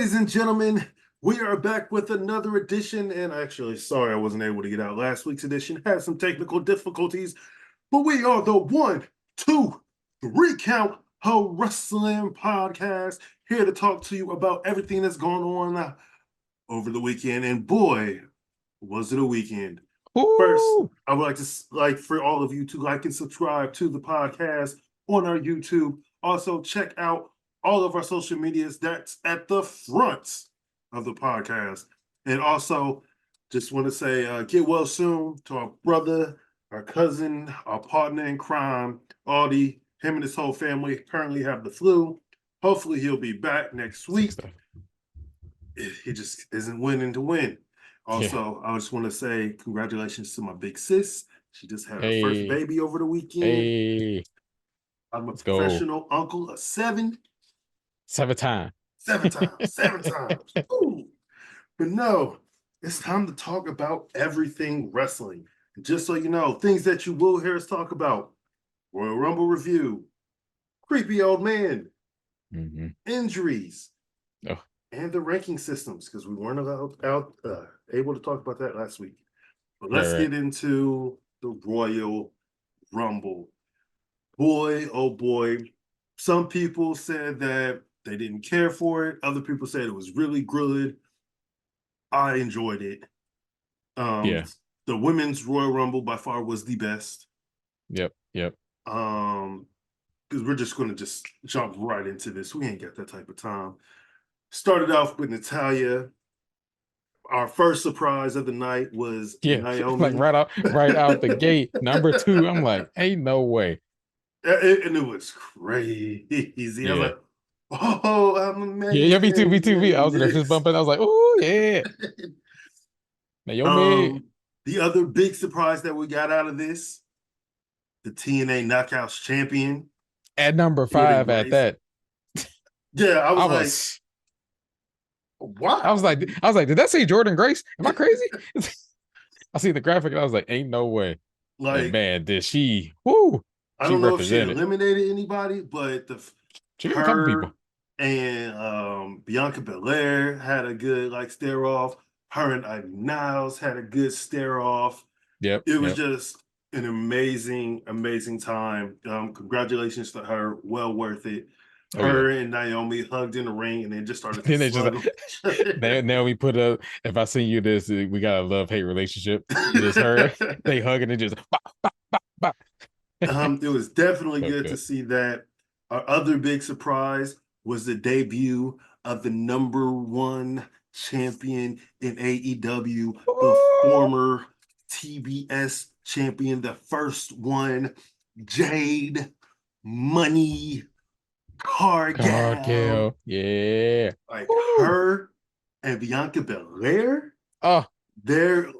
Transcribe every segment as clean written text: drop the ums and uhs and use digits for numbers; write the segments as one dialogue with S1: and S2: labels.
S1: Ladies and gentlemen, we are back with another edition. And actually, sorry I wasn't able to get out last week's edition. Had some technical difficulties, but we are the one, two, three count Ho Wrestling Podcast here to talk to you about everything that's going on over the weekend. And boy, was it a weekend! First,
S2: Ooh,
S1: I would like for all of you to like and subscribe to the podcast on our YouTube. Also, check out all of our social medias. That's at the front of the podcast. And also, just want to say, get well soon to our brother, our cousin, our partner in crime, Audie. Him and his whole family currently have the flu. Hopefully, he'll be back next
S2: sick
S1: week.
S2: stuff.
S1: He just isn't winning to win.
S2: Yeah.
S1: Also, I just want to say congratulations to my big sis. She just had her first
S2: Hey,
S1: baby over the weekend.
S2: hey,
S1: I'm a
S2: let's go.
S1: professional uncle of seven,
S2: Seven time.
S1: seven times, seven times. Ooh. But no, it's time to talk about everything wrestling. And just so you know, things that you will hear us talk about: Royal Rumble review, creepy old man,
S2: Mm-hmm.
S1: injuries,
S2: Oh,
S1: and the ranking systems, because we weren't able to talk about that last week. But
S2: right,
S1: let's
S2: right.
S1: get into the Royal Rumble. Boy, oh boy. Some people said that they didn't care for it. Other people said it was really good. I enjoyed it. Um,
S2: Yeah.
S1: the women's Royal Rumble by far was the best.
S2: Yep. Yep.
S1: Um, because we're just going to just jump right into this. We ain't got that type of time. Started off with Natalya. Our first surprise of the night was
S2: Yeah. Like
S1: Naomi.
S2: right out the gate. Number two. I'm like, ain't no way.
S1: And it was crazy. I was
S2: Yeah.
S1: like, oh, I'm
S2: Yeah. Yeah. Me too. Me too. Me. I
S1: amazing.
S2: was in there fist bumping. I was like, oh yeah. Naomi
S1: um, the other big surprise that we got out of this, the TNA Knockouts champion,
S2: at number
S1: Jordynne
S2: five at
S1: Grace.
S2: that.
S1: Yeah, I was
S2: I
S1: like,
S2: was. I was
S1: wow.
S2: like, I was like, did that say Jordynne Grace? Am I crazy? I see the graphic and I was like, ain't no way. And
S1: Like,
S2: man, did she? Whoo!
S1: I
S2: She
S1: don't know if she
S2: represented.
S1: eliminated anybody, but
S2: She got a couple people.
S1: her and Bianca Belair had a good like stare off. Her and Ivy Niles had a good stare off.
S2: Yep,
S1: It was
S2: yep.
S1: just an amazing, amazing time. Congratulations to her. Well worth it.
S2: Oh yeah.
S1: Her and Naomi hugged in the ring and then just started to
S2: Then they just
S1: slug on each other.
S2: now we put up. If I send you this, we got a love hate relationship. Just her, they hugging and just bop, bop, bop, bop.
S1: It was definitely
S2: So
S1: good to
S2: good.
S1: see that. Our other big surprise was the debut of the number one champion in AEW, the
S2: Ooh,
S1: former TBS champion, the first one, Jade Money Cargill.
S2: Cargill. Yeah.
S1: Like
S2: Ooh.
S1: her and Bianca Belair,
S2: Oh,
S1: their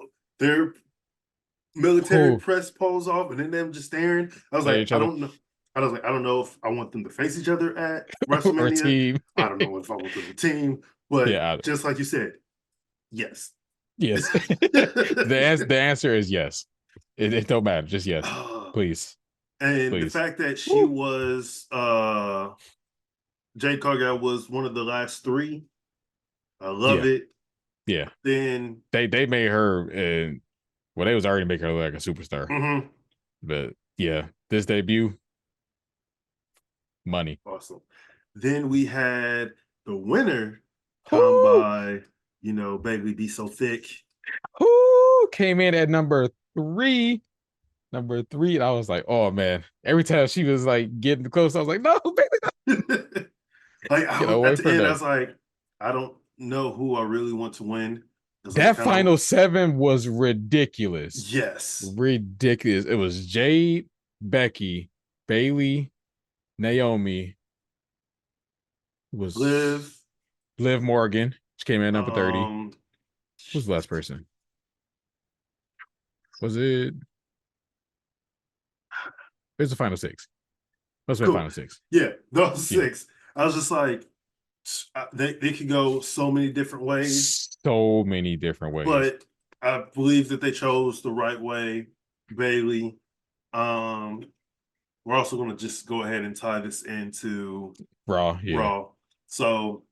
S1: military
S2: who?
S1: press pose off, and then them just staring. I was
S2: At
S1: like,
S2: each
S1: I
S2: other
S1: don't know. I was like, I don't know if I want them to face each other at
S2: or
S1: WrestleMania.
S2: team?
S1: I don't know if I want them to team, but
S2: Yeah.
S1: just like you said, yes.
S2: Yes. The answer is yes. It don't matter. Just yes. Please.
S1: And the
S2: Please.
S1: fact that she
S2: Woo.
S1: was Jade Cargill was one of the last three, I love
S2: Yeah.
S1: it.
S2: Yeah.
S1: Then
S2: They made her and well, they was already making her look like a superstar.
S1: mhm,
S2: But yeah, this debut, money.
S1: awesome. Then we had the winner come
S2: Who
S1: by, Bailey Be So Thick.
S2: who came in at number three? Number three, and I was like, oh man. Every time she was like getting close, I was like, no, baby, no.
S1: Like
S2: Get
S1: at
S2: away
S1: the
S2: from
S1: end, I
S2: them.
S1: was like, I don't know who I really want to win. It's like
S2: That
S1: kind of
S2: final seven was ridiculous.
S1: yes,
S2: Ridiculous. It was Jade, Becky, Bailey, Naomi, was
S1: Liv,
S2: Liv Morgan. She came in at number 30.
S1: um,
S2: Who's the last person? Was it? It was the final six. Must have been
S1: cool,
S2: final six.
S1: yeah, those
S2: Yeah.
S1: six. I was just like, they could go so many different ways,
S2: So many different ways.
S1: but I believe that they chose the right way. Bailey. Um, we're also going to just go ahead and tie this into
S2: Raw, yeah.
S1: Raw. So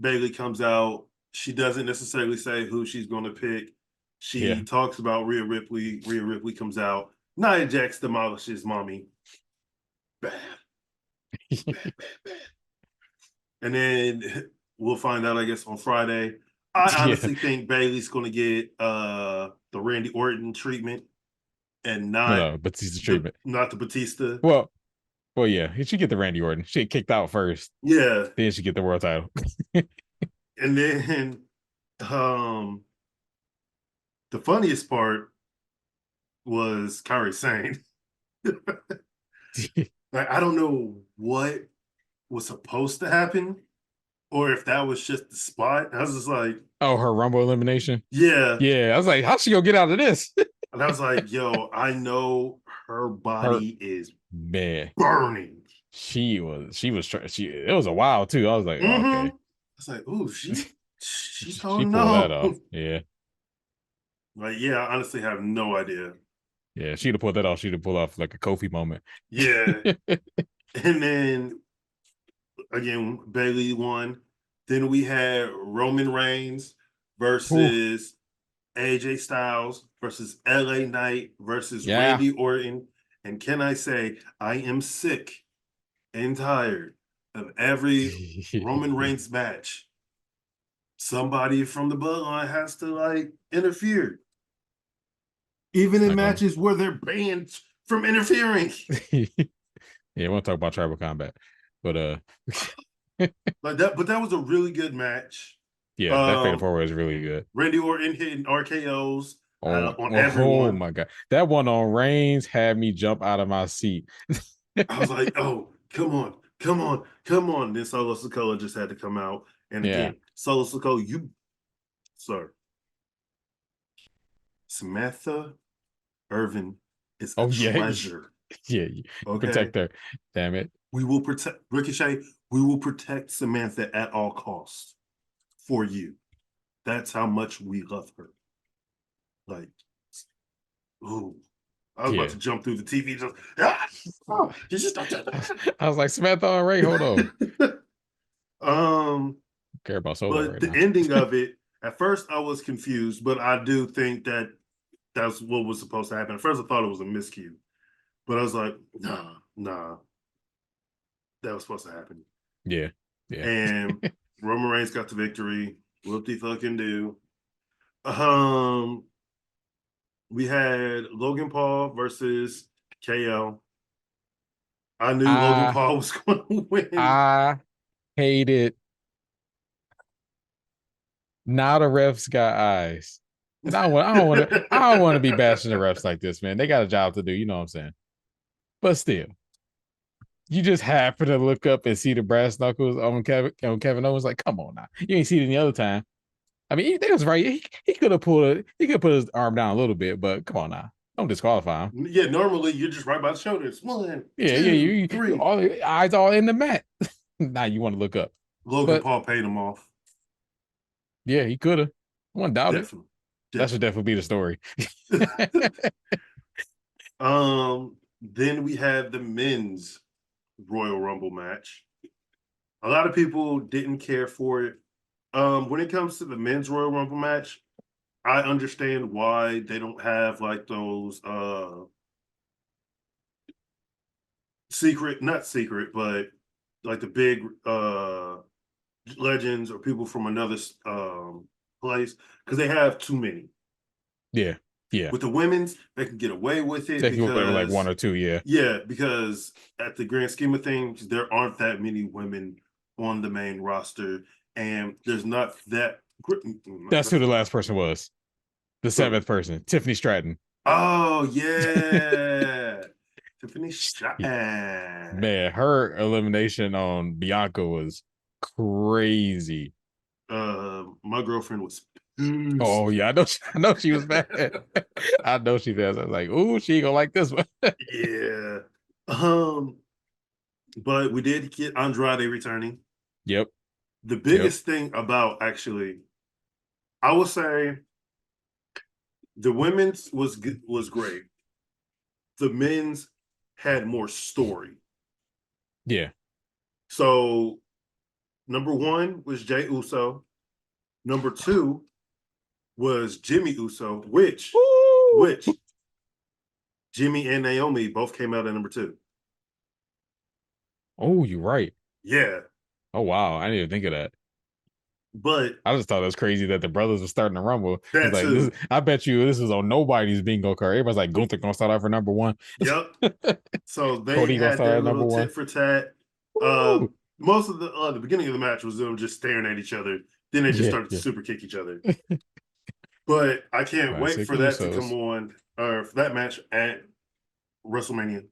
S1: Bailey comes out. She doesn't necessarily say who she's going to pick. She
S2: Yeah.
S1: talks about Rhea Ripley. Rhea Ripley comes out. Nia Jax demolishes Mommy. Bad, bad, bad, bad. And then we'll find out, I guess, on Friday. I
S2: Yeah.
S1: honestly think Bailey's going to get the Randy Orton treatment and
S2: No, Batista treatment.
S1: not the Batista.
S2: Well, yeah, he should get the Randy Orton. She get kicked out first,
S1: Yeah,
S2: then she get the world title.
S1: and then um the funniest part was Kairi Sane. Like, I don't know what was supposed to happen, or if that was just the spot. I was just like,
S2: Oh, her Rumble elimination.
S1: yeah.
S2: Yeah, I was like, how's she gonna get out of this?
S1: And I was like, yo, I know her
S2: Her
S1: body is
S2: man,
S1: burning.
S2: she it was a while too. I was like, oh,
S1: I
S2: okay.
S1: was like, ooh, she
S2: She
S1: don't
S2: pulled that
S1: know.
S2: off. Yeah.
S1: Like, yeah, I honestly have no idea.
S2: Yeah, she'd have pulled that off. She'd have pulled off like a Kofi moment.
S1: Yeah. And then again, Bailey won. Then we had Roman Reigns
S2: Ooh,
S1: versus AJ Styles versus LA Knight versus
S2: yeah.
S1: Randy Orton. And can I say, I am sick and tired of every Roman Reigns match. Somebody from the bloodline has to like interfere, even in
S2: Not gonna.
S1: matches where they're banned from interfering.
S2: Yeah, we'll talk about tribal combat, but
S1: Like that, but that was a really good match.
S2: yeah, that fatal
S1: Um,
S2: four way is really good.
S1: Randy Orton hitting RKO's
S2: Oh,
S1: on
S2: oh
S1: everyone.
S2: my god, that one on Reigns had me jump out of my seat.
S1: I was like, oh, come on, come on, come on. Then Solo Sikoa just had to come out. And
S2: Yeah.
S1: again, Solo Sikoa, you, sir, Samantha Irvin is a
S2: Oh yeah,
S1: treasure.
S2: yeah. You
S1: Okay.
S2: protect her. Damn it.
S1: We will protect Ricochet. We will protect Samantha at all costs for you. That's how much we love her. Like, ooh. I was about
S2: Yeah.
S1: to jump through the TV. Just, ah, oh, you just don't do
S2: I was like, Samantha and Ray, hold on.
S1: that.
S2: Care about Solo
S1: But
S2: right
S1: the
S2: now.
S1: ending of it, at first I was confused, but I do think that that's what was supposed to happen. At first I thought it was a miscue, but I was like, nah, that was supposed to happen.
S2: Yeah. Yeah.
S1: And Roman Reigns got the victory. Whoop de fucking do. Um, we had Logan Paul versus KO. I knew Logan
S2: I
S1: Paul was going to win.
S2: I hated now the refs got eyes. And I don't want to be bashing the refs like this, man. They got a job to do, you know what I'm saying? But still, you just happen to look up and see the brass knuckles on Kevin Owens. Like, come on now. You ain't seen it any other time. I mean, that was right. He could have he could put his arm down a little bit, but come on now. Don't disqualify him.
S1: Yeah, normally you're just right by the shoulders. One,
S2: Yeah, yeah,
S1: two,
S2: you
S1: three.
S2: all eyes all in the mat. Now you want to look up.
S1: Logan
S2: But
S1: Paul paid him off.
S2: yeah, he could have. One doubt it.
S1: Definitely.
S2: That should
S1: Definitely.
S2: definitely be the story.
S1: Then we had the men's Royal Rumble match. A lot of people didn't care for it. When it comes to the men's Royal Rumble match, I understand why they don't have like those secret, not secret, but like the big legends or people from another place, because they have too many.
S2: Yeah, yeah.
S1: With the women's, they can get away with it
S2: They can go like one
S1: because,
S2: or two. Yeah,
S1: yeah, because at the grand scheme of things, there aren't that many women on the main roster, and there's not that.
S2: that's who the last person was. The
S1: So,
S2: seventh person, Tiffany Stratton.
S1: oh yeah, Tiffany Stratton.
S2: Man, her elimination on Bianca was crazy.
S1: My girlfriend was
S2: Oh
S1: pissed.
S2: yeah, I know she was mad. I know she was. I was like, ooh, she ain't gonna like this one.
S1: Yeah. Um, but we did get Andrade returning.
S2: Yep,
S1: The
S2: yep,
S1: biggest thing about actually, I would say the women's was great. The men's had more story.
S2: yeah,
S1: So Number 1 was Jey Uso. Number 2 was Jimmy Uso, which
S2: Woo!
S1: Jimmy and Naomi both came out at number 2.
S2: Oh, you're right.
S1: Yeah,
S2: Oh wow, I didn't even think of that.
S1: but
S2: I just thought it was crazy that the brothers were starting to rumble. It's
S1: that
S2: like this.
S1: too.
S2: I bet you this was on nobody's bingo card. Everybody's like Gunther gonna start out for number one.
S1: Yep. So they
S2: Cody gonna
S1: had
S2: start
S1: their
S2: at number
S1: little
S2: one.
S1: tit for tat.
S2: Woo!
S1: Most of the beginning of the match was them just staring at each other. Then they just
S2: Yeah,
S1: started to
S2: yeah.
S1: super kick each other. But I can't wait
S2: Classic
S1: for that to
S2: Usos.
S1: come on, or for that match at WrestleMania.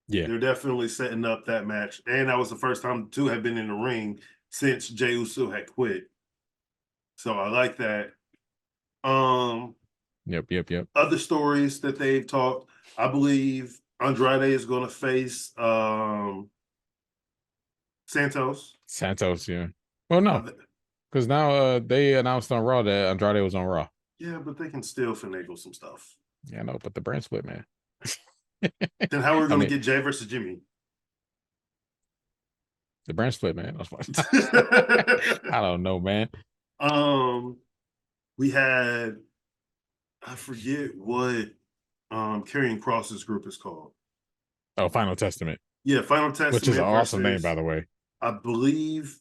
S2: Yeah,
S1: They're definitely setting up that match, and that was the first time the two had been in the ring since Jey Uso had quit. So I like that. Um,
S2: yep.
S1: Other stories that they've talked, I believe Andrade is going to face Santos.
S2: Santos. Yeah. Well, no,
S1: Uh,
S2: because now they announced on Raw that Andrade was on Raw.
S1: yeah, but they can still finagle some stuff.
S2: Yeah, I know, but the brand split, man.
S1: Then how are we
S2: I
S1: going to
S2: mean,
S1: get Jay versus Jimmy?
S2: the brand split, man. I don't know, man.
S1: um, we had, I forget what Carrying Cross's group is called.
S2: Oh, Final Testament,
S1: Yeah, Final
S2: which is an
S1: Testament
S2: awesome name, by
S1: versus,
S2: the way.
S1: I believe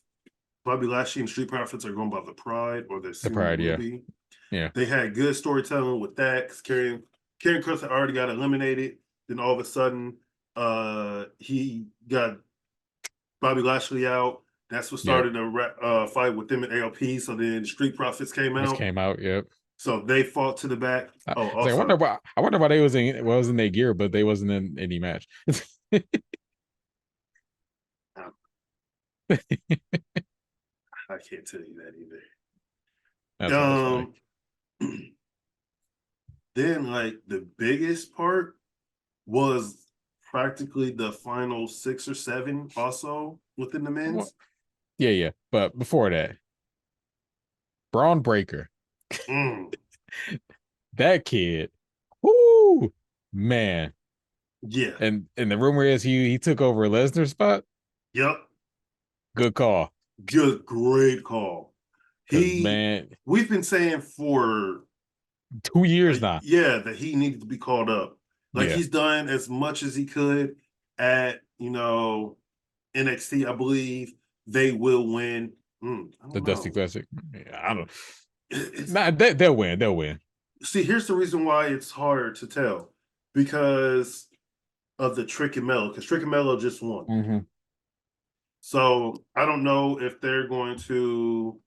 S1: Bobby Lashley and Street Profits are going by the Pride, or they
S2: The
S1: soon
S2: Pride,
S1: will
S2: yeah,
S1: be.
S2: yeah.
S1: They had good storytelling with that because Karrion Kross had already got eliminated. Then all of a sudden, he got Bobby Lashley out. That's what
S2: Yep.
S1: started a fight with them at ALP. So then Street Profits came
S2: Which
S1: out.
S2: came out. Yep.
S1: So they fought to the back. Oh,
S2: It's like,
S1: also,
S2: I wonder why they was in their gear, but they wasn't in any match.
S1: I can't tell you that either.
S2: That's why it's funny.
S1: Then like the biggest part was practically the final 6 or 7 also within the
S2: Well,
S1: men's.
S2: yeah. But before that, Braun Breaker,
S1: Mm,
S2: that kid, whoo, man.
S1: yeah.
S2: And the rumor is he took over Lesnar's spot.
S1: Yep.
S2: Good call.
S1: Good, great call.
S2: Cause man,
S1: We've been saying for
S2: 2 years now.
S1: yeah, that he needed to be called up. Like
S2: Yeah.
S1: he's done as much as he could at NXT. I believe they will win. I
S2: The
S1: don't
S2: Dusty
S1: know.
S2: Classic. Yeah, I don't.
S1: It's
S2: Nah, they'll win. They'll win.
S1: See, here's the reason why it's hard to tell because of the Trick and Mello, because Trick and Mello just won.
S2: Mm-hmm.
S1: So I don't know if they're going to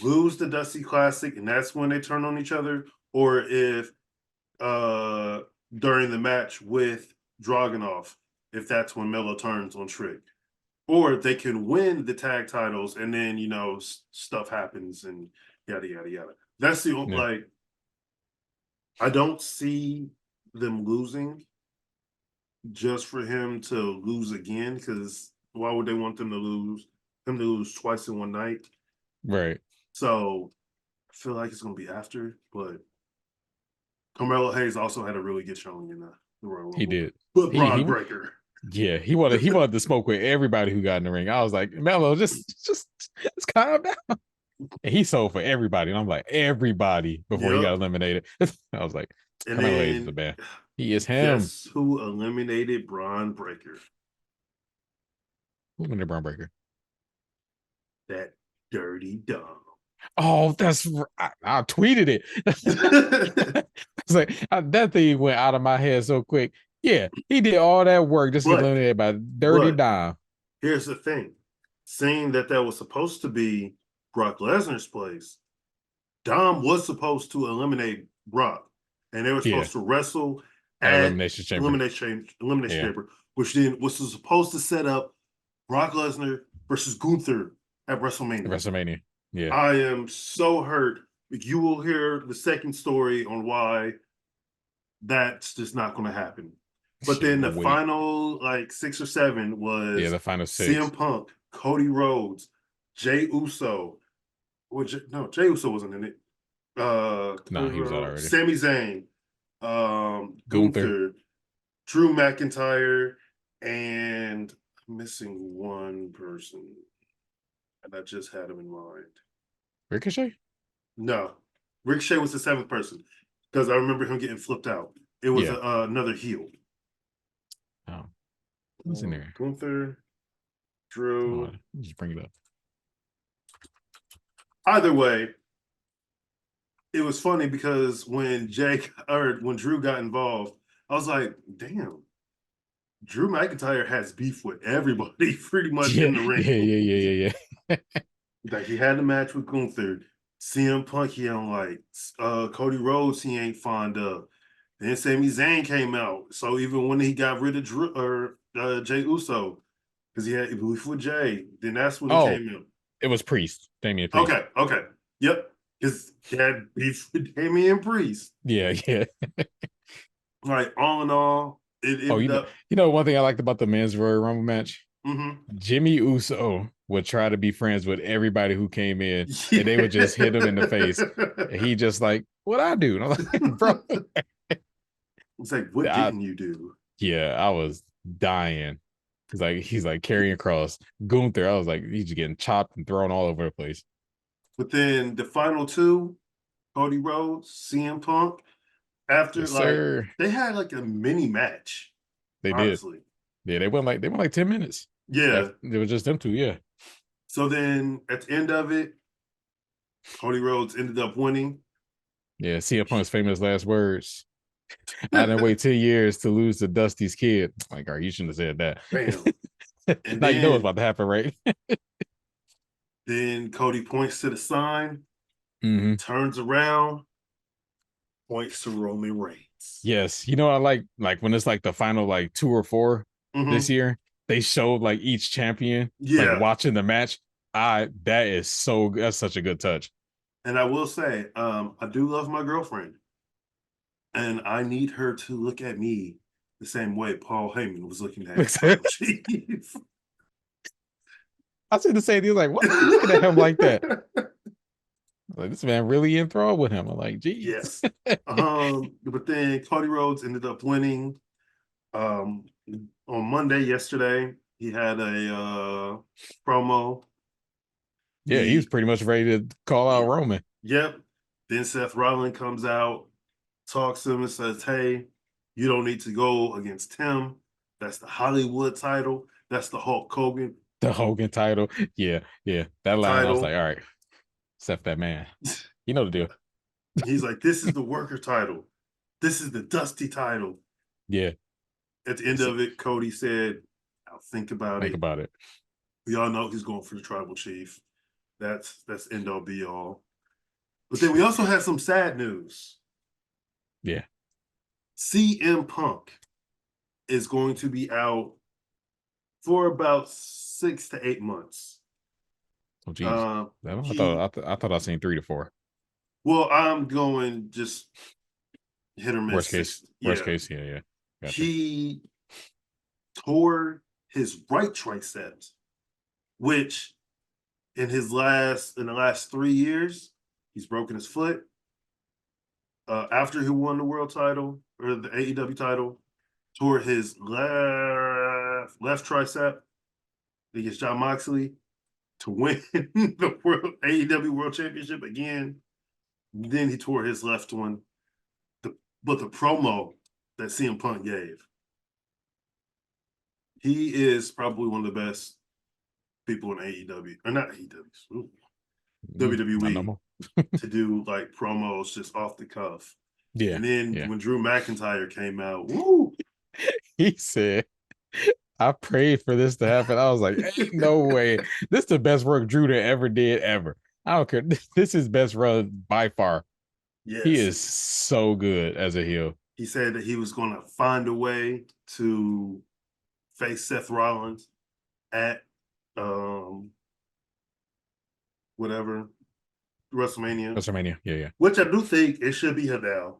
S1: lose the Dusty Classic and that's when they turn on each other, or if during the match with Dragunov, if that's when Mello turns on Trick. Or they can win the tag titles and then stuff happens and yada yada yada. That's the
S2: Yeah.
S1: like I don't see them losing just for him to lose again, because why would they want them to lose? Him to lose twice in one night.
S2: Right.
S1: So I feel like it's gonna be after, but Carmelo Hayes also had a really good showing in the Royal Rumble.
S2: He did.
S1: But
S2: He
S1: Braun Breaker.
S2: yeah, he wanted to smoke with everybody who got in the ring. I was like, Mello, just calm down. And he sold for everybody. And I'm like, everybody before he
S1: Yep.
S2: got eliminated. I was like,
S1: And
S2: Carmelo Hayes is
S1: then
S2: the man. He is him.
S1: guess who eliminated Braun Breaker?
S2: Who's in the Braun Breaker?
S1: That Dirty Dom.
S2: Oh, I tweeted it. It's like that thing went out of my head so quick. Yeah, he did all that work just to get
S1: But-
S2: eliminated by Dirty Dom.
S1: Here's the thing. Seeing that was supposed to be Brock Lesnar's place, Dom was supposed to eliminate Brock, and they were supposed to wrestle
S2: At
S1: at
S2: Elimination Chamber.
S1: Elimination
S2: Yeah.
S1: Chamber, which was supposed to set up Brock Lesnar versus Gunther at WrestleMania.
S2: Yeah.
S1: I am so hurt. You will hear the second story on why that's just not going to happen. But then the final 6 or 7 was
S2: the final 6.
S1: CM Punk, Cody Rhodes, Jey Uso. Jey Uso wasn't in it.
S2: No, he was out already.
S1: Sami Zayn, Gunther, Drew McIntyre, and I'm missing one person. And I just had him in mind.
S2: Ricochet?
S1: No, Ricochet was the seventh person because I remember him getting flipped out. It was
S2: Yeah.
S1: another heel.
S2: Oh, what's in there?
S1: Gunther,
S2: Oh,
S1: Drew.
S2: just bring it up.
S1: Either way, it was funny because when Drew got involved, I was like, damn, Drew McIntyre has beef with everybody pretty much
S2: Yeah,
S1: in the ring.
S2: yeah.
S1: Like he had a match with Gunther. CM Punk, he don't like. Cody Rhodes, he ain't fond of. Then Sami Zayn came out. So even when he got rid of Drew or Jay Uso, because he had beef with Jay, then that's when he
S2: Oh,
S1: came in.
S2: it was Priest, Damian Priest.
S1: Okay. Yep. Because he had beef with Damian Priest.
S2: Yeah.
S1: Like all in all, it
S2: Oh,
S1: ended up.
S2: one thing I liked about the men's Royal Rumble match? Jimmy Uso would try to be friends with everybody who came in, and they would just hit him in the face. And he just like, what I do? And I'm like, bro.
S1: It's like, what didn't you do?
S2: Yeah, I was dying. He's like carrying across Gunther. I was like, he's just getting chopped and thrown all over the place.
S1: But then the final two, Cody Rhodes, CM Punk, after
S2: Yes, sir.
S1: they had like a mini match.
S2: They
S1: honestly.
S2: did. Yeah, they went like 10 minutes.
S1: Yeah.
S2: It was just them two, yeah.
S1: So then at the end of it, Cody Rhodes ended up winning.
S2: Yeah, CM Punk's famous last words. I didn't wait 10 years to lose to Dusty's kid. Like, all right, you shouldn't have said that.
S1: Bam. And
S2: now you know what's about to happen, right?
S1: Then Cody points to the sign,
S2: Mm-hmm.
S1: turns around, points to Roman Reigns.
S2: Yes. You know, I like when it's like the final like 2 or 4 this year, they showed like each champion like watching the match. That's such a good touch.
S1: And I will say, I do love my girlfriend. And I need her to look at me the same way Paul Heyman was looking at Tribal Chief.
S2: I said the same thing, like, what are you looking at him like that? Like, this man really enthralled with him. I'm like, geez.
S1: Yes. But then Cody Rhodes ended up winning. On Monday, yesterday, he had a promo.
S2: Yeah, he was pretty much ready to call out Roman.
S1: Yep. Then Seth Rollins comes out, talks to him and says, hey, you don't need to go against Tim. That's the Hollywood title. That's the Hulk Hogan.
S2: The Hogan title. Yeah. That line, I was like, all right, Seth, that man. You know the deal.
S1: He's like, this is the worker title. This is the Dusty title.
S2: Yeah.
S1: At the end of it, Cody said, I'll think about it. We all know he's going for the Tribal Chief. That's end all be all. But then we also had some sad news.
S2: Yeah.
S1: CM Punk is going to be out for about 6 to 8 months.
S2: Oh, geez. I thought I seen 3 to 4.
S1: Well, I'm going just hit or miss.
S2: Worst case, yeah.
S1: Gotcha. He tore his right tricep, which in the last 3 years, he's broken his foot. After he won the world title or the AEW title, tore his left tricep against Jon Moxley to win the AEW World Championship again. Then he tore his left one. But the promo that CM Punk gave, he is probably one of the best people in AEW, or not AEW, WWE, to do like promos just off the cuff.
S2: Yeah.
S1: And then when Drew McIntyre came out, woo,
S2: he said, I prayed for this to happen. I was like, ain't no way. This is the best work Drew ever did, ever. I don't care. This is best run by far. Yes. He is so good as a heel.
S1: He said that he was going to find a way to face Seth Rollins at whatever,
S2: WrestleMania, yeah.
S1: Which I do think it should be Hideo.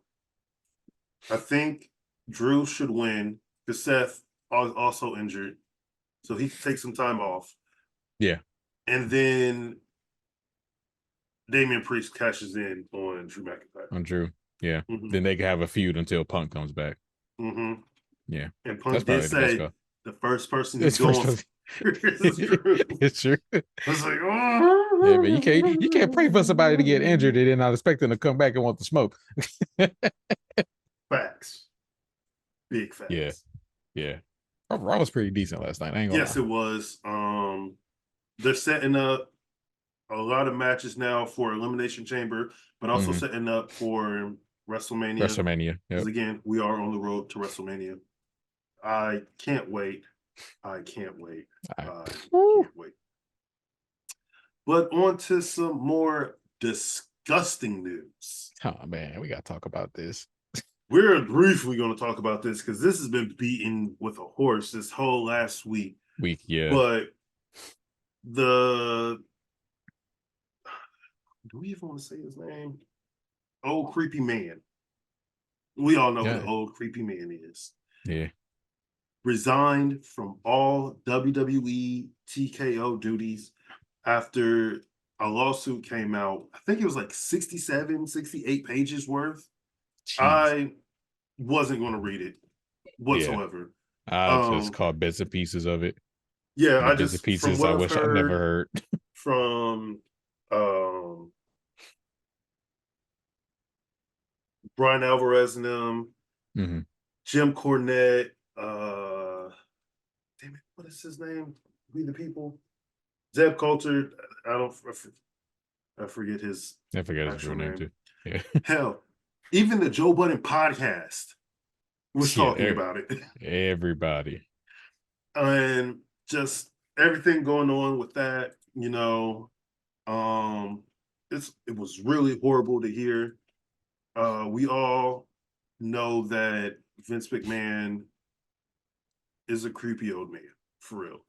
S1: I think Drew should win because Seth also injured, so he can take some time off.
S2: Yeah.
S1: And then Damian Priest cashes in on Drew McIntyre.
S2: On Drew, yeah. Then they can have a feud until Punk comes back. Yeah.
S1: And Punk did say the first person he's going This is true.
S2: It's true.
S1: It's like,
S2: Yeah, but you can't pray for somebody to get injured and then not expect them to come back and want to smoke.
S1: Facts. Big
S2: Yeah,
S1: facts.
S2: yeah. Raw was pretty decent last night. I ain't gonna
S1: Yes,
S2: lie.
S1: it was. They're setting up a lot of matches now for Elimination Chamber, but also
S2: Mhm.
S1: setting up for WrestleMania.
S2: WrestleMania.
S1: Because
S2: Yep.
S1: again, we are on the road to WrestleMania. I can't wait. I can't wait.
S2: All
S1: I
S2: right. Woo.
S1: can't wait. But on to some more disgusting news.
S2: Oh man, we gotta talk about this
S1: We're briefly going to talk about this because this has been beaten with a horse this whole last week.
S2: week. Yeah.
S1: But the do we even want to say his name? Old creepy man. We all know who the
S2: Yeah.
S1: old creepy man is.
S2: Yeah.
S1: Resigned from all WWE TKO duties after a lawsuit came out. I think it was like 67, 68 pages worth.
S2: Jeez.
S1: I wasn't going to read it
S2: Yeah.
S1: whatsoever.
S2: I just
S1: Um,
S2: caught bits and pieces of it.
S1: yeah,
S2: And the
S1: I
S2: bits and
S1: just from
S2: pieces
S1: what
S2: I
S1: I've
S2: wish I'd never
S1: heard
S2: heard.
S1: from Brian Alvarez and them,
S2: Hmm.
S1: Jim Cornette, damn it, what is his name? We the People. Zeb Coulter. I don't. I forget his
S2: I forget his real
S1: actual
S2: name
S1: name.
S2: too. Yeah.
S1: Hell, even the Joe Budden podcast was
S2: Yeah.
S1: talking about it,
S2: Everybody.
S1: and just everything going on with that. Um, it was really horrible to hear. We all know that Vince McMahon is a creepy old man, for real.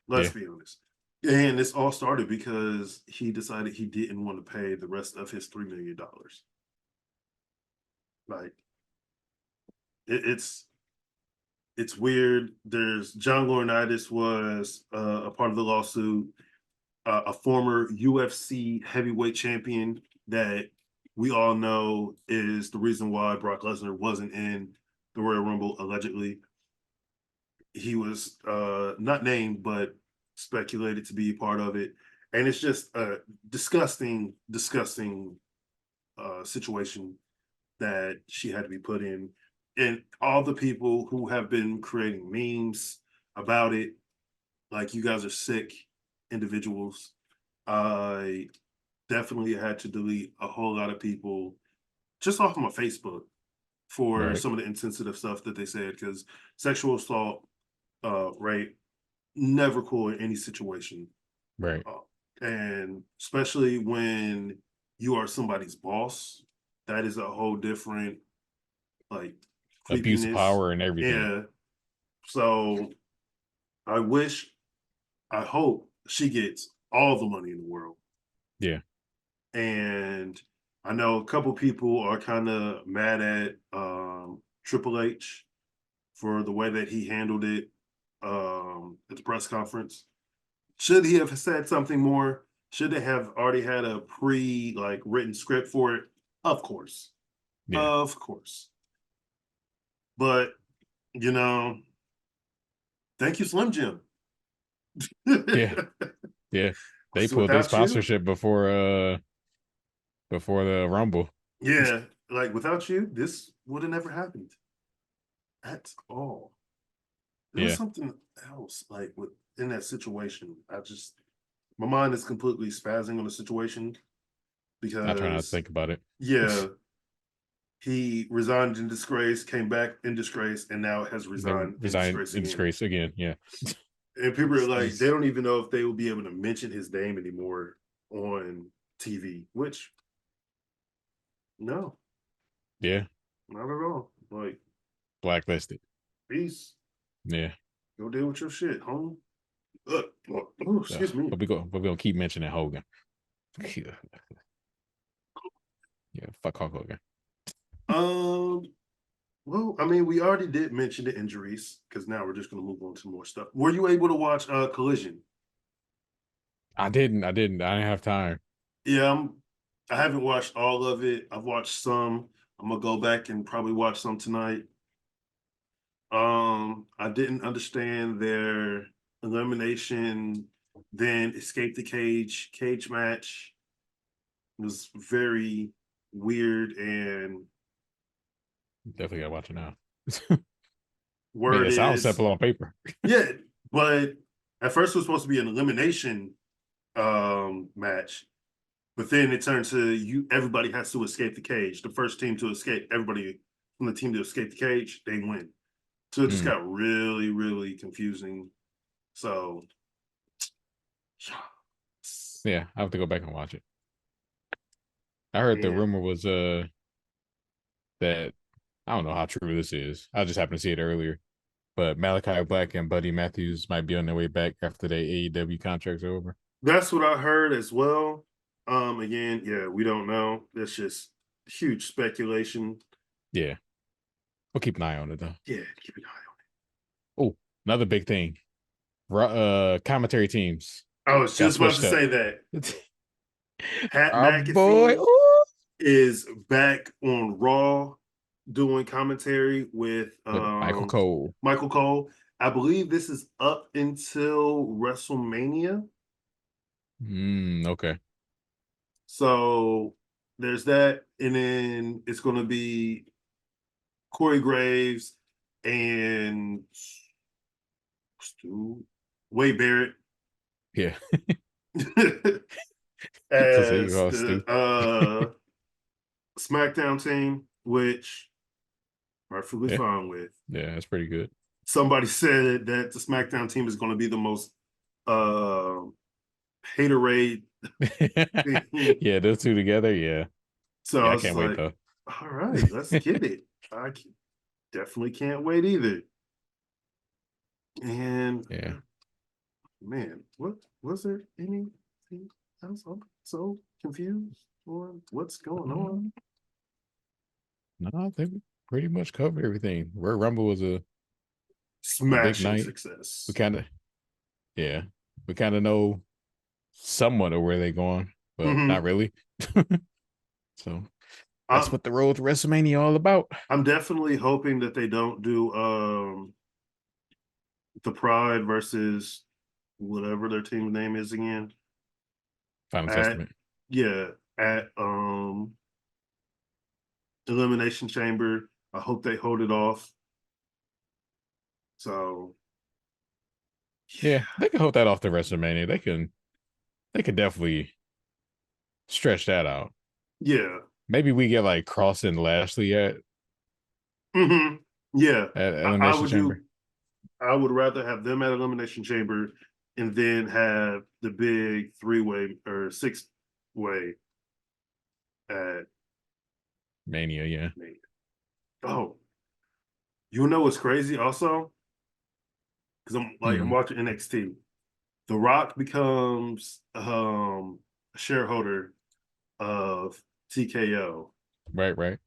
S1: Let's
S2: Yeah.
S1: be honest. And this all started because he decided he didn't want to pay the rest of his $3 million. Like it's weird. There's John Laurinaitis was a part of the lawsuit, a former UFC heavyweight champion that we all know is the reason why Brock Lesnar wasn't in the Royal Rumble allegedly. He was not named, but speculated to be part of it. And it's just a disgusting, disgusting situation that she had to be put in. And all the people who have been creating memes about it, like you guys are sick individuals. I definitely had to delete a whole lot of people just off my Facebook for
S2: Right.
S1: some of the insensitive stuff that they said because sexual assault, rape, never cool in any situation.
S2: Right.
S1: Uh, and especially when you are somebody's boss, that is a whole different like
S2: Abuse of
S1: creepiness.
S2: power and everything.
S1: Yeah. So I wish, I hope she gets all the money in the world.
S2: Yeah.
S1: And I know a couple people are kind of mad at Triple H for the way that he handled it at the press conference. Should he have said something more? Should they have already had a like written script for it? Of course.
S2: Yeah.
S1: Of course. But you know, thank you, Slim Jim.
S2: Yeah. Yeah. They pulled their
S1: Without you,
S2: sponsorship before the Rumble.
S1: yeah, like without you, this would have never happened at all. There was
S2: Yeah.
S1: something else, like in that situation. My mind is completely spazzing on the situation
S2: I try not to
S1: because,
S2: think about it.
S1: yeah, he resigned in disgrace, came back in disgrace, and now has
S2: Then
S1: resigned in
S2: resigned
S1: disgrace
S2: in
S1: again.
S2: disgrace again. Yeah.
S1: And people are like, they
S2: Just-
S1: don't even know if they will be able to mention his name anymore on TV, which, no,
S2: yeah.
S1: not at all. Like,
S2: Blacklisted.
S1: peace.
S2: Yeah.
S1: Go deal with your shit, home. Oh, excuse me.
S2: But we're gonna keep mentioning Hogan. Yeah, fuck Hulk Hogan.
S1: Well, I mean, we already did mention the injuries because now we're just going to move on to more stuff. Were you able to watch Collision?
S2: I didn't. I didn't have time.
S1: Yeah, I haven't watched all of it. I've watched some. I'm gonna go back and probably watch some tonight. I didn't understand their elimination, then escape the cage match. It was very weird, and
S2: Definitely gotta watch it now. I mean,
S1: word
S2: it sounds
S1: is,
S2: simple on paper.
S1: yeah, but at first it was supposed to be an elimination match, but then it turned to everybody has to escape the cage. The first team to escape, everybody from the team to escape the cage, they win. So it just
S2: Mm.
S1: got really, really confusing. So
S2: Yeah, I have to go back and watch it. I heard the
S1: and
S2: rumor was that I don't know how true this is. I just happened to see it earlier. But Malachi Black and Buddy Matthews might be on their way back after their AEW contracts are over.
S1: that's what I heard as well. Again, yeah, we don't know. That's just huge speculation.
S2: Yeah. We'll keep an eye on it though.
S1: Yeah, keep an eye
S2: Oh, another big thing. Commentary teams
S1: on it. I was
S2: got
S1: just about to
S2: switched up.
S1: say that. Pat
S2: Our boy.
S1: McAfee
S2: Ooh.
S1: is back on Raw doing commentary with
S2: With Michael Cole.
S1: Michael Cole. I believe this is up until WrestleMania.
S2: Okay.
S1: So there's that, and then it's going to be Corey Graves and Wade Barrett
S2: Yeah. So you
S1: as
S2: call
S1: the
S2: Stu.
S1: SmackDown team, which perfectly
S2: Yeah.
S1: fine with.
S2: Yeah, that's pretty good.
S1: Somebody said that the SmackDown team is going to be the most haterade thing.
S2: Yeah, those two together. Yeah.
S1: So
S2: Yeah,
S1: I
S2: I
S1: was
S2: can't
S1: just
S2: wait
S1: like,
S2: though.
S1: all right, let's get it. Definitely can't wait either. And
S2: Yeah.
S1: man, what was there anything else? I'm so confused on what's going on.
S2: No, I think we pretty much covered everything. Royal Rumble was a big
S1: Smashing
S2: night.
S1: success.
S2: We kind of know somewhat of where they're going, but not
S1: Mhm.
S2: really. So that's
S1: I'm,
S2: what the road to WrestleMania all about.
S1: I'm definitely hoping that they don't do the Pride versus whatever their team name is again.
S2: Final
S1: At
S2: Testament.
S1: yeah, at Elimination Chamber. I hope they hold it off. So
S2: Yeah, they can hold that off to WrestleMania. They could definitely stretch that out.
S1: yeah.
S2: Maybe we get like Cross and Lashley
S1: Hmm. Yeah.
S2: at
S1: I
S2: Elimination
S1: would do
S2: Chamber.
S1: I would rather have them at Elimination Chamber and then have the big 3-way or 6-way at
S2: Mania, yeah.
S1: oh, you know what's crazy also? Because I'm
S2: Hmm.
S1: watching NXT. The Rock becomes a shareholder of TKO.
S2: Right.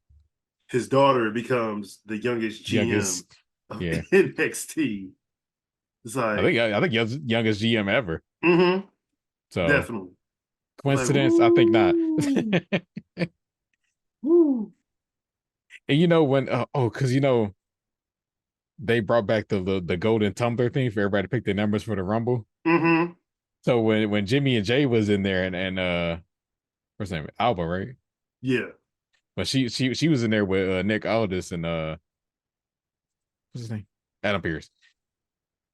S1: His daughter becomes the youngest GM
S2: Youngest,
S1: of
S2: yeah.
S1: NXT. It's like,
S2: I think youngest GM ever. So
S1: definitely. Like,
S2: coincidence? I think not.
S1: woo, woo.
S2: And you know when because they brought back the golden tumbler thing for everybody to pick their numbers for the Rumble.
S1: Mm-hmm.
S2: So when Jimmy and Jay was in there and what's his name? Alba, right?
S1: Yeah.
S2: But she was in there with Nick Aldis and what's his name? Adam Pierce.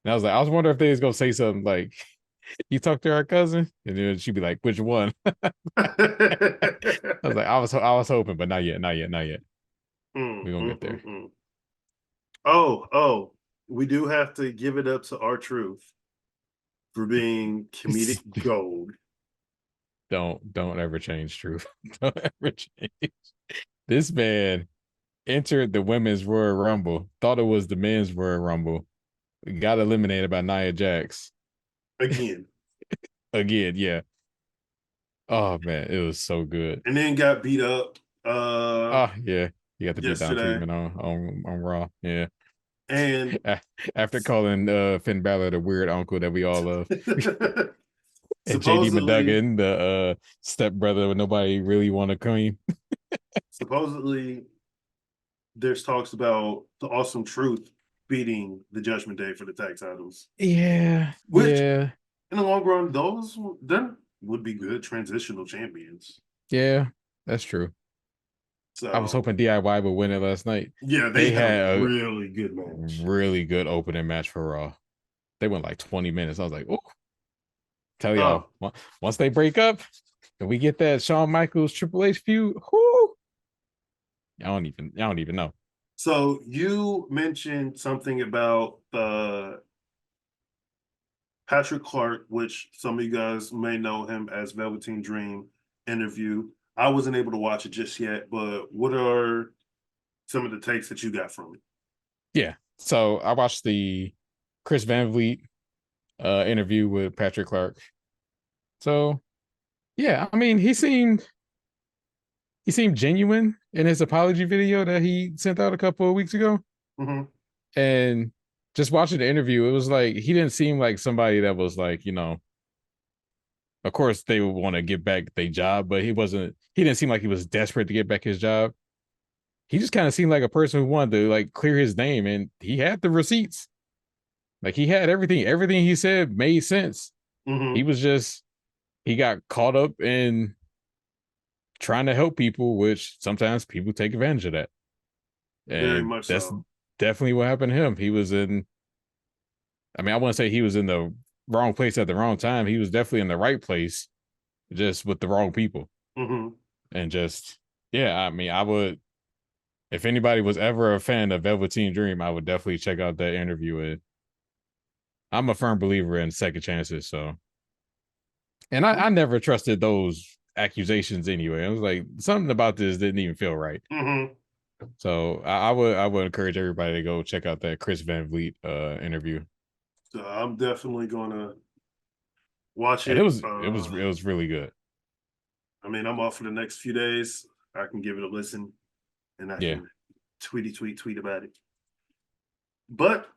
S2: And I was wondering if they was gonna say something like, "You talked to our cousin," and then she'd be like, "Which one?" I was like, I was hoping, but not yet, not yet, not yet.
S1: Mm,
S2: We're gonna
S1: mm,
S2: get there.
S1: mm, mm. Oh, we do have to give it up to R-Truth for being comedic gold.
S2: Don't ever change truth. Don't ever change. This man entered the women's Royal Rumble, thought it was the men's Royal Rumble, got eliminated by Nia Jax.
S1: Again.
S2: Again, yeah. Oh man, it was so good.
S1: And then got beat up
S2: Oh yeah. You got the beat down
S1: yesterday.
S2: treatment on Raw. Yeah.
S1: And
S2: After calling Finn Balor the weird uncle that we all love. And JD
S1: supposedly
S2: McDuggan, the stepbrother nobody really want to claim.
S1: supposedly there's talks about the Awesome Truth beating the Judgment Day for the tag titles.
S2: Yeah,
S1: Which,
S2: yeah,
S1: in the long run, those then would be good transitional champions.
S2: yeah. That's true. I was
S1: So
S2: hoping DIY would win it last night.
S1: yeah, they
S2: They
S1: had a
S2: had a
S1: really good match.
S2: really good opening match for Raw. They went like 20 minutes. I was like, oh, tell
S1: Oh,
S2: y'all, once they break up and we get that Shawn Michaels Triple H feud, whoo, y'all don't even know.
S1: so you mentioned something about the Patrick Clark, which some of you guys may know him as Velveteen Dream interview. I wasn't able to watch it just yet, but what are some of the takes that you got from it?
S2: Yeah. So I watched the Chris Van Vliet interview with Patrick Clark. So yeah, I mean, he seemed genuine in his apology video that he sent out a couple of weeks ago.
S1: Mm-hmm.
S2: And just watching the interview, it was like he didn't seem like somebody that was like, of course they would want to get back their job, but he didn't seem like he was desperate to get back his job. He just kind of seemed like a person who wanted to like clear his name, and he had the receipts. Like he had everything. Everything he said made sense.
S1: Mm-hmm.
S2: He got caught up in trying to help people, which sometimes people take advantage of that.
S1: Very
S2: And
S1: much
S2: that's
S1: so.
S2: definitely what happened to him. I mean, I wouldn't say he was in the wrong place at the wrong time. He was definitely in the right place, just with the wrong people.
S1: Mm-hmm.
S2: And just, yeah, I mean, if anybody was ever a fan of Velveteen Dream, I would definitely check out that interview. And I'm a firm believer in second chances. So, and I never trusted those accusations anyway. I was like, something about this didn't even feel right.
S1: Mm-hmm.
S2: So I would encourage everybody to go check out that Chris Van Vliet interview.
S1: So I'm definitely gonna watch
S2: And it
S1: it.
S2: was it was it was really good.
S1: I mean, I'm off for the next few days. I can give it a listen and I
S2: Yeah.
S1: can tweet about it. But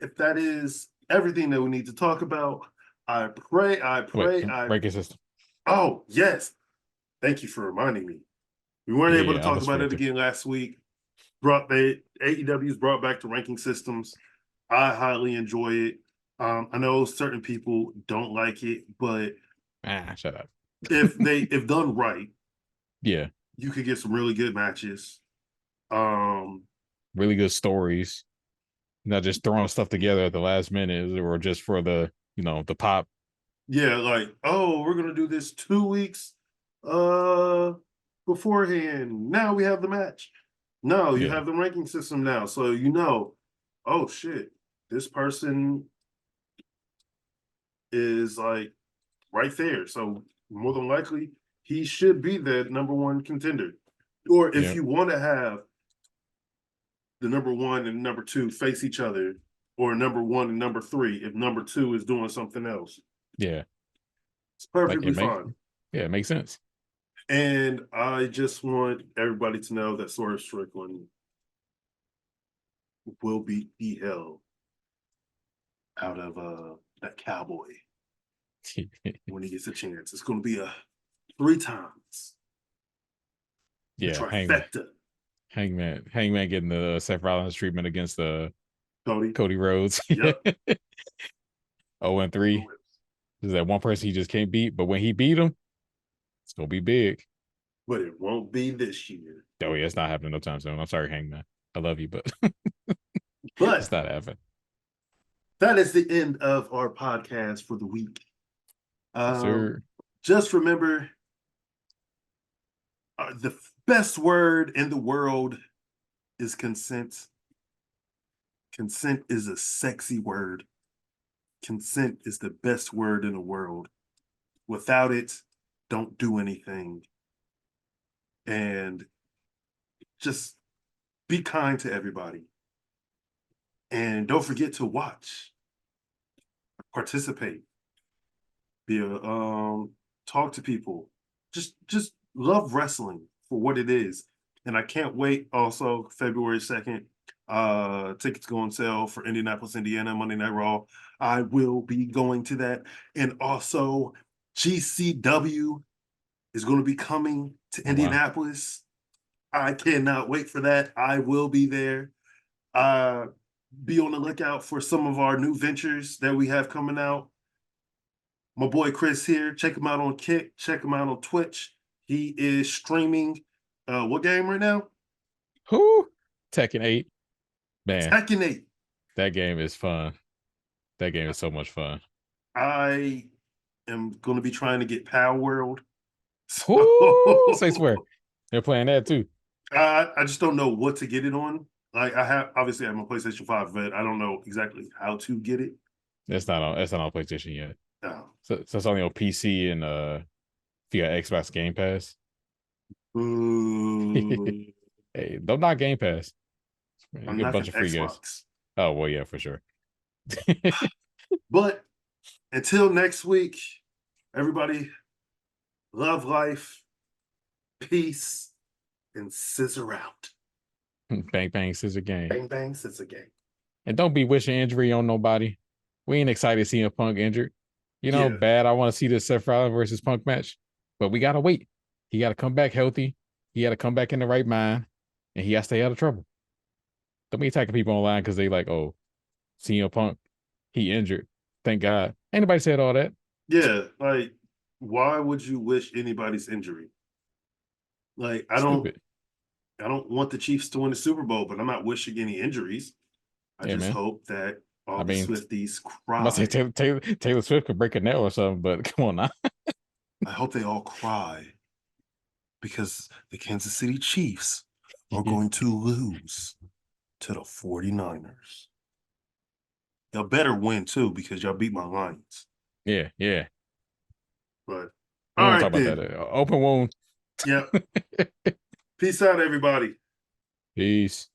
S1: if that is everything that we need to talk about, I pray,
S2: Wait,
S1: I
S2: break your system.
S1: oh yes. Thank you for reminding me. We weren't
S2: Yeah,
S1: able to
S2: yeah, I
S1: talk
S2: almost
S1: about
S2: forgot
S1: it
S2: to.
S1: again last week. AEW's brought back the ranking systems. I highly enjoy it. I know certain people don't like it, but
S2: Shut up.
S1: if done right,
S2: Yeah,
S1: you could get some really good matches. Um,
S2: really good stories. Not just throwing stuff together at the last minute or just for the pop.
S1: yeah, like, oh, we're gonna do this 2 weeks uh beforehand. Now we have the match. No, you
S2: Yeah,
S1: have the ranking system now. So oh shit, this person is like right there. So more than likely he should be the number one contender. Or if
S2: yeah,
S1: you want to have the number one and number two face each other, or number one and number three, if number two is doing something else,
S2: yeah.
S1: it's
S2: Like
S1: perfectly fine.
S2: it makes sense.
S1: And I just want everybody to know that Swerve Strickland will beat the hell out of that cowboy when he gets a chance. It's going to be a 3 times the
S2: Yeah,
S1: trifecta.
S2: Hangman getting the Seth Rollins treatment against the
S1: Cody.
S2: Cody Rhodes.
S1: Yep.
S2: 0-3. Is that one person he just can't beat? But when he beat him, it's gonna be big.
S1: But it won't be this year.
S2: Oh yeah, it's not happening no time soon. I'm sorry, Hangman. I love you, but it's
S1: But
S2: not happening.
S1: that is the end of our podcast for the week.
S2: Sir.
S1: Just remember the best word in the world is consent. Consent is a sexy word. Consent is the best word in the world. Without it, don't do anything. And just be kind to everybody. And don't forget to watch, participate, be a talk to people. Just love wrestling for what it is. And I can't wait also February 2nd. Tickets go on sale for Indianapolis, Indiana, Monday Night Raw. I will be going to that. And also GCW is going to be coming to
S2: Oh wow.
S1: Indianapolis. I cannot wait for that. I will be there. be on the lookout for some of our new ventures that we have coming out. My boy Chris here. Check him out on Kick. Check him out on Twitch. He is streaming what game right now?
S2: Who? Tekken 8. Man,
S1: Tekken 8.
S2: that game is fun. That game is so much fun.
S1: I am going to be trying to get Power World.
S2: Who? Say swear. They're playing that too.
S1: I just don't know what to get it on. Like I have obviously I have my PlayStation 5, but I don't know exactly how to get it.
S2: It's not on PlayStation yet.
S1: No.
S2: So it's only on PC and if you got Xbox Game Pass.
S1: Ooh,
S2: Hey, don't knock Game Pass. You
S1: I'm
S2: get a
S1: not
S2: bunch
S1: gonna
S2: of free games.
S1: Xbox.
S2: Oh well, yeah, for sure.
S1: But until next week, everybody, love life, peace, and scissor out.
S2: Bang bang scissor game.
S1: Bang bang, scissor game.
S2: And don't be wishing injury on nobody. We ain't excited to see a Punk injured. You know,
S1: Yeah.
S2: bad. I want to see this Seth Rollins versus Punk match, but we gotta wait. He got to come back healthy. He got to come back in the right mind, and he got to stay out of trouble. Don't be attacking people online because they like, oh, CM Punk, he injured. Thank God. Ain't nobody said all that.
S1: Yeah, like why would you wish anybody's injury? Like
S2: Stupid.
S1: I don't want the Chiefs to win the Super Bowl, but I'm not wishing any injuries. I
S2: Yeah,
S1: just
S2: man.
S1: hope that all
S2: I
S1: the
S2: mean,
S1: Swifties
S2: I must say
S1: cry.
S2: Taylor Swift could break a nail or something, but come on now.
S1: I hope they all cry because the Kansas City Chiefs are going to lose to the 49ers. Y'all better win too because y'all beat my Lions.
S2: Yeah, yeah.
S1: But
S2: We
S1: all
S2: don't talk
S1: right
S2: about
S1: then.
S2: that. Open wound.
S1: Yep. Peace out, everybody.
S2: Peace.